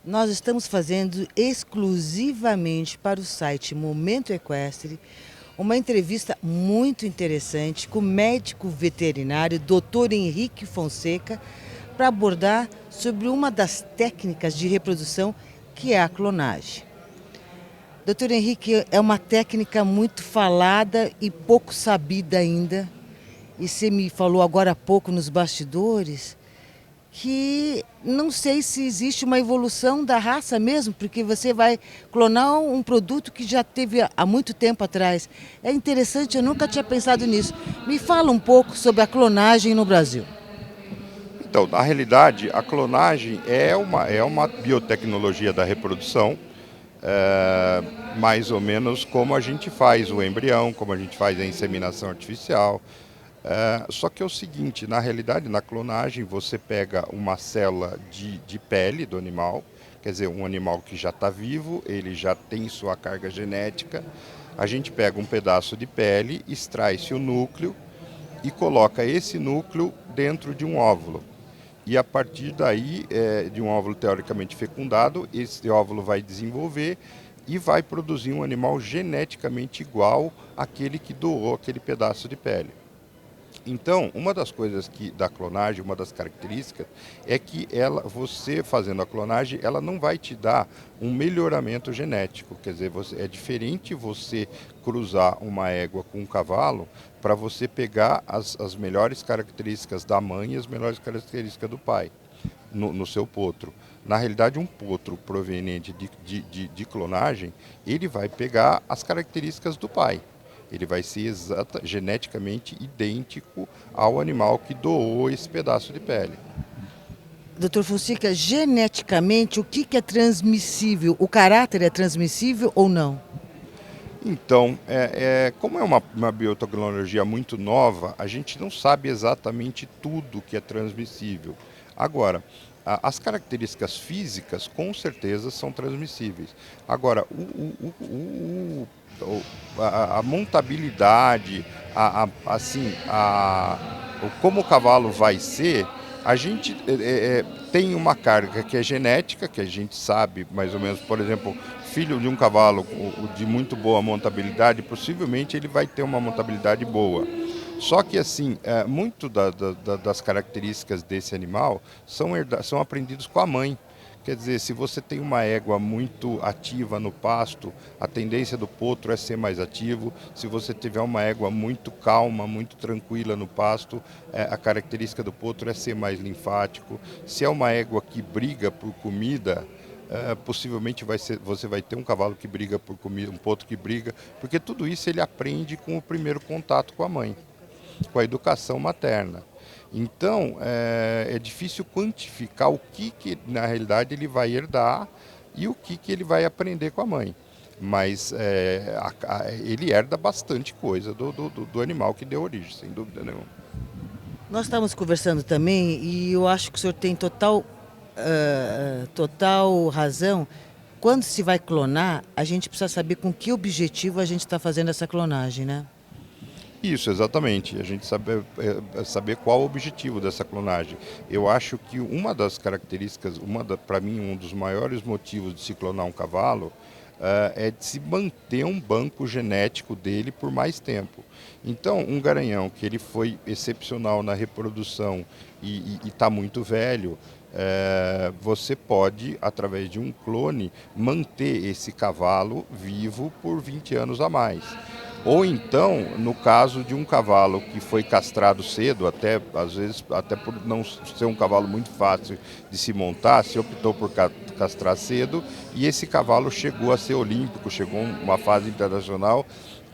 Nós estamos fazendo exclusivamente para o site Momento Equestre uma entrevista muito interessante com o médico veterinário Dr. Henrique Fonseca para abordar sobre uma das técnicas de reprodução que é a clonagem. Dr. Henrique, é uma técnica muito falada e pouco sabida ainda. E você me falou agora há pouco nos bastidores que não sei se existe uma evolução da raça mesmo, porque você vai clonar um produto que já teve há muito tempo atrás. É interessante, eu nunca tinha pensado nisso. Me fala um pouco sobre a clonagem no Brasil. Então, na realidade, a clonagem é uma biotecnologia da reprodução, mais ou menos como a gente faz o embrião, como a gente faz a inseminação artificial. Só que é o seguinte, na realidade, na clonagem, você pega uma célula de pele do animal, quer dizer, um animal que já está vivo, ele já tem sua carga genética. A gente pega um pedaço de pele, extrai-se o núcleo e coloca esse núcleo dentro de um óvulo. E a partir daí, de um óvulo teoricamente fecundado, esse óvulo vai desenvolver e vai produzir um animal geneticamente igual àquele que doou aquele pedaço de pele. Então, uma das coisas da clonagem, uma das características, é que você fazendo a clonagem, ela não vai te dar um melhoramento genético. Quer dizer, é diferente você cruzar uma égua com um cavalo para você pegar as melhores características da mãe e as melhores características do pai no seu potro. Na realidade, um potro proveniente de clonagem, ele vai pegar as características do pai. Ele vai ser geneticamente idêntico ao animal que doou esse pedaço de pele. Doutor Fonseca, geneticamente, o que é transmissível? O caráter é transmissível ou não? Então, como é uma biotecnologia muito nova, a gente não sabe exatamente tudo que é transmissível. Agora, as características físicas com certeza são transmissíveis. Agora, a montabilidade, assim, como o cavalo vai ser, a gente tem uma carga que é genética, que a gente sabe mais ou menos, por exemplo, filho de um cavalo de muito boa montabilidade, possivelmente ele vai ter uma montabilidade boa. Só que assim, muito das características desse animal são aprendidos com a mãe. Quer dizer, se você tem uma égua muito ativa no pasto, a tendência do potro é ser mais ativo. Se você tiver uma égua muito calma, muito tranquila no pasto, a característica do potro é ser mais linfático. Se é uma égua que briga por comida, possivelmente você vai ter um cavalo que briga por comida, um potro que briga, porque tudo isso ele aprende com o primeiro contato com a mãe, com a educação materna. Então, é difícil quantificar o que na realidade ele vai herdar e o que ele vai aprender com a mãe. Mas ele herda bastante coisa do animal que deu origem, sem dúvida nenhuma. Nós estávamos conversando também e eu acho que o senhor tem total razão. Quando se vai clonar, a gente precisa saber com que objetivo a gente está fazendo essa clonagem, né? Isso, exatamente. A gente saber qual o objetivo dessa clonagem. Eu acho que uma das características, para mim, um dos maiores motivos de se clonar um cavalo é de se manter um banco genético dele por mais tempo. Então, um garanhão que ele foi excepcional na reprodução e está muito velho, você pode, através de um clone, manter esse cavalo vivo por 20 anos a mais. Ou então, no caso de um cavalo que foi castrado cedo, até às vezes até por não ser um cavalo muito fácil de se montar, se optou por castrar cedo e esse cavalo chegou a ser olímpico, chegou a uma fase internacional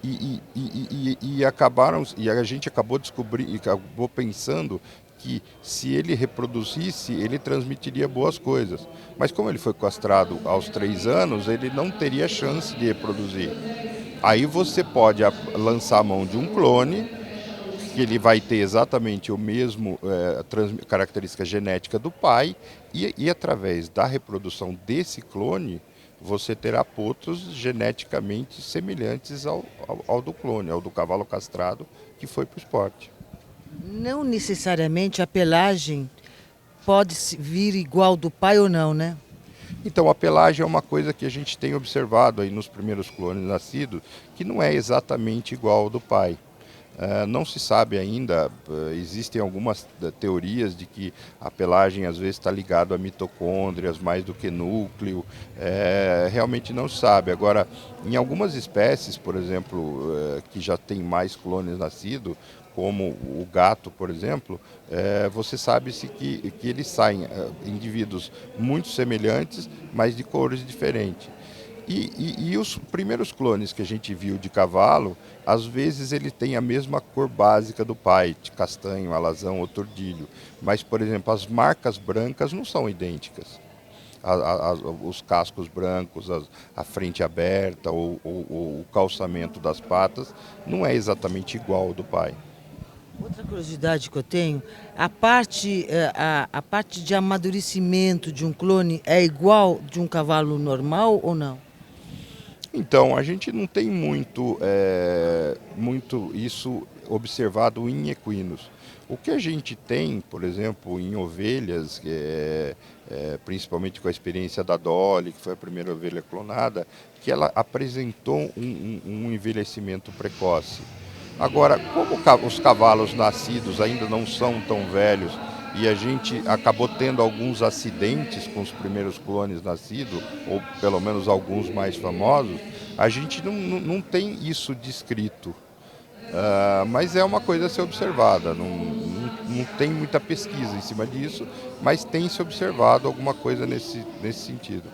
e a gente acabou descobrindo, acabou pensando que se ele reproduzisse, ele transmitiria boas coisas. Mas como ele foi castrado aos 3 anos, ele não teria chance de reproduzir. Aí você pode lançar a mão de um clone, que ele vai ter exatamente o mesmo característica genética do pai, e através da reprodução desse clone, você terá potros geneticamente semelhantes ao do clone, ao do cavalo castrado que foi para o esporte. Não necessariamente a pelagem pode vir igual do pai ou não, né? Então, a pelagem é uma coisa que a gente tem observado aí nos primeiros clones nascidos, que não é exatamente igual ao do pai. Não se sabe ainda, existem algumas teorias de que a pelagem às vezes está ligada a mitocôndrias mais do que núcleo, realmente não se sabe. Agora, em algumas espécies, por exemplo, que já tem mais clones nascidos, como o gato, por exemplo, você sabe-se que eles saem indivíduos muito semelhantes, mas de cores diferentes. E os primeiros clones que a gente viu de cavalo, às vezes ele tem a mesma cor básica do pai, de castanho, alazão ou tordilho. Mas, por exemplo, as marcas brancas não são idênticas. Os cascos brancos, a frente aberta ou o calçamento das patas não é exatamente igual ao do pai. Outra curiosidade que eu tenho, a parte de amadurecimento de um clone é igual de um cavalo normal ou não? Então, a gente não tem muito isso observado em equinos. O que a gente tem, por exemplo, em ovelhas, principalmente com a experiência da Dolly, que foi a primeira ovelha clonada, que ela apresentou um envelhecimento precoce. Agora, como os cavalos nascidos ainda não são tão velhos e a gente acabou tendo alguns acidentes com os primeiros clones nascidos, ou pelo menos alguns mais famosos, a gente não tem isso descrito. Mas é uma coisa a ser observada, não tem muita pesquisa em cima disso, mas tem se observado alguma coisa nesse sentido.